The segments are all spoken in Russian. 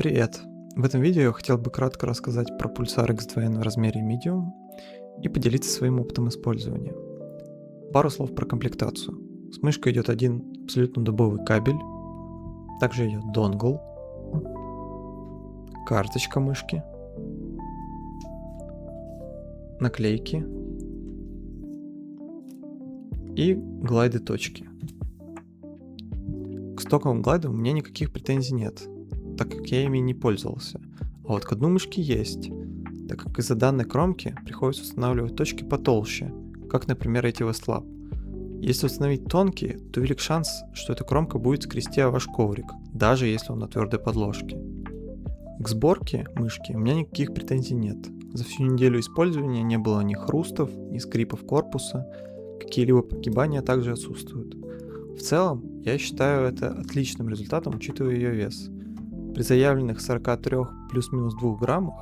Привет! В этом видео я хотел бы кратко рассказать про Pulsar X2N в размере Medium и поделиться своим опытом использования. Пару слов про комплектацию. С мышкой идет один абсолютно дубовый кабель, также идет донгл, карточка мышки, наклейки и глайды точки. К стоковым глайдам у меня никаких претензий нет, так как я ими не пользовался. А вот к дну мышки есть, так как из-за данной кромки приходится устанавливать точки потолще, как, например, эти Westlab. Если установить тонкие, то велик шанс, что эта кромка будет скрести о ваш коврик, даже если он на твердой подложке. К сборке мышки у меня никаких претензий нет. За всю неделю использования не было ни хрустов, ни скрипов корпуса, какие-либо прогибания также отсутствуют. В целом, я считаю это отличным результатом, учитывая ее вес. При заявленных 43 плюс-минус 2 граммах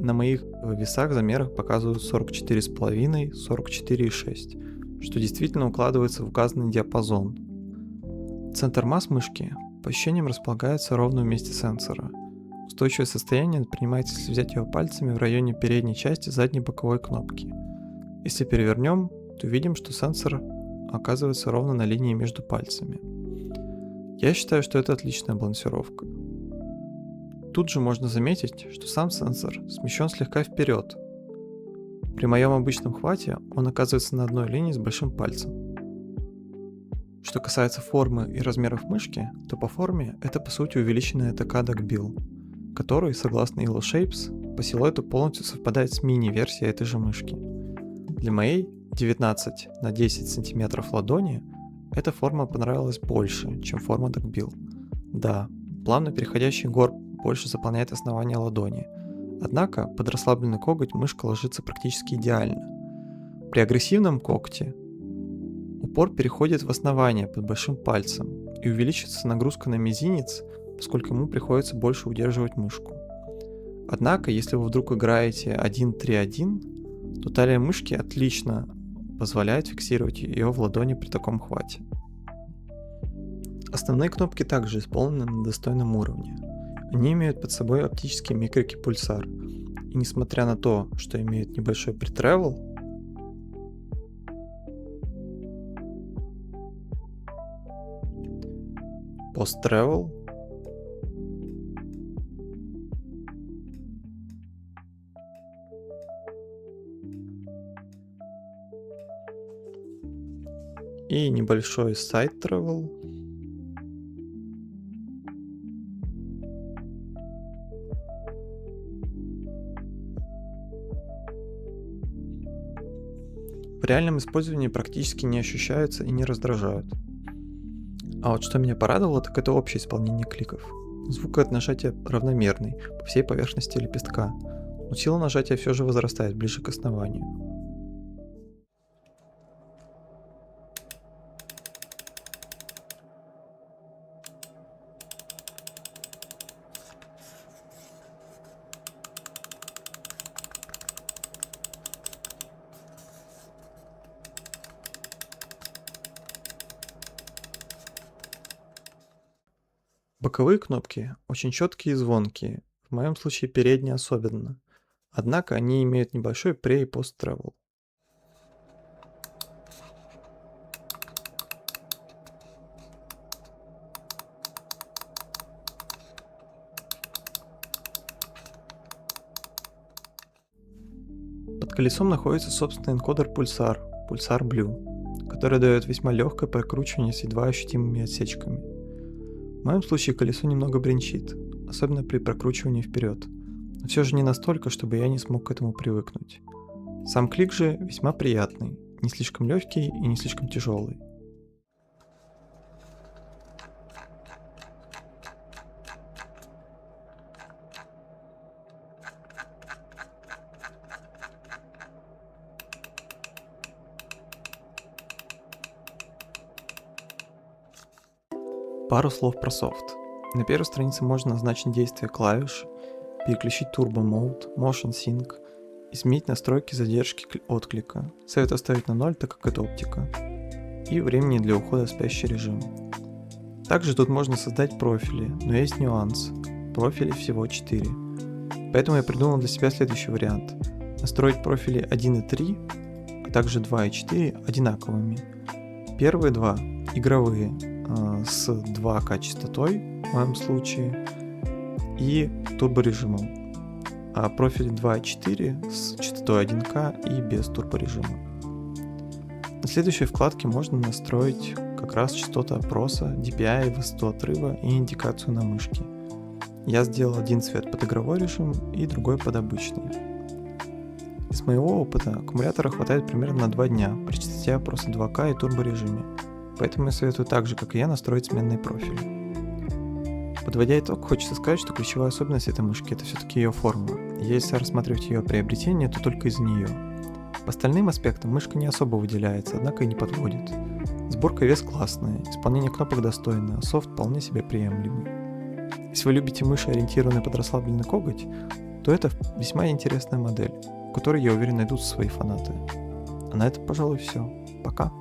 на моих весах замерах показывают 44,5-44,6, что действительно укладывается в указанный диапазон. Центр масс мышки по ощущениям располагается ровно в месте сенсора. Устойчивое состояние принимается, если взять его пальцами в районе передней части задней боковой кнопки. Если перевернем, то видим, что сенсор оказывается ровно на линии между пальцами. Я считаю, что это отличная балансировка. Тут же можно заметить, что сам сенсор смещен слегка вперед. При моем обычном хвате он оказывается на одной линии с большим пальцем. Что касается формы и размеров мышки, то по форме это по сути увеличенная ТК Duckbill, который, согласно Elo Shapes, по силуэту полностью совпадает с мини-версией этой же мышки. Для моей 19 на 10 см ладони эта форма понравилась больше, чем форма Duckbill. Да, плавно переходящий горб больше заполняет основание ладони, однако под расслабленный коготь мышка ложится практически идеально. При агрессивном когте упор переходит в основание под большим пальцем и увеличивается нагрузка на мизинец, поскольку ему приходится больше удерживать мышку. Однако, если вы вдруг играете 1-3-1, то талия мышки отлично позволяет фиксировать ее в ладони при таком хвате. Основные кнопки также исполнены на достойном уровне. Они имеют под собой оптические микроки Pulsar, и несмотря на то, что имеют небольшой pre-travel, post-travel и небольшой side travel, в реальном использовании практически не ощущаются и не раздражают. А вот что меня порадовало, так это общее исполнение кликов. Звук от нажатия равномерный по всей поверхности лепестка, но сила нажатия все же возрастает ближе к основанию. Боковые кнопки очень четкие и звонкие, в моем случае передние особенно, однако они имеют небольшой pre- и post-travel. Под колесом находится собственный энкодер Pulsar Blue, который дает весьма легкое прокручивание с едва ощутимыми отсечками. В моем случае колесо немного бренчит, особенно при прокручивании вперед, но все же не настолько, чтобы я не смог к этому привыкнуть. Сам клик же весьма приятный, не слишком легкий и не слишком тяжелый. Пару слов про софт. На первой странице можно назначить действие клавиш, переключить Turbo Mode, Motion Sync, изменить настройки задержки отклика. Советую оставить на 0, так как это оптика. И времени для ухода в спящий режим. Также тут можно создать профили, но есть нюанс. профилей всего 4. Поэтому я придумал для себя следующий вариант. Настроить профили 1 и 3, а также 2 и 4 одинаковыми. Первые два игровые с 2К частотой в моем случае и турборежимом, а профили 2 и 4 с частотой 1К и без турборежима. На следующей вкладке можно настроить как раз частоты опроса, DPI, высоту отрыва и индикацию на мышке. Я сделал один цвет под игровой режим и другой под обычный. Из моего опыта аккумулятора хватает примерно на 2 дня при частоте опроса 2К и турборежиме, поэтому я советую так же, как и я, настроить сменные профили. Подводя итог, хочется сказать, что ключевая особенность этой мышки — это все-таки ее форма. Если рассматривать ее приобретение, то только из-за нее. По остальным аспектам мышка не особо выделяется, однако и не подводит. Сборка и вес классные, исполнение кнопок достойное, а софт вполне себе приемлемый. Если вы любите мыши, ориентированные под расслабленный коготь, то это весьма интересная модель, в которой, я уверен, найдутся свои фанаты. А на этом, пожалуй, все. Пока.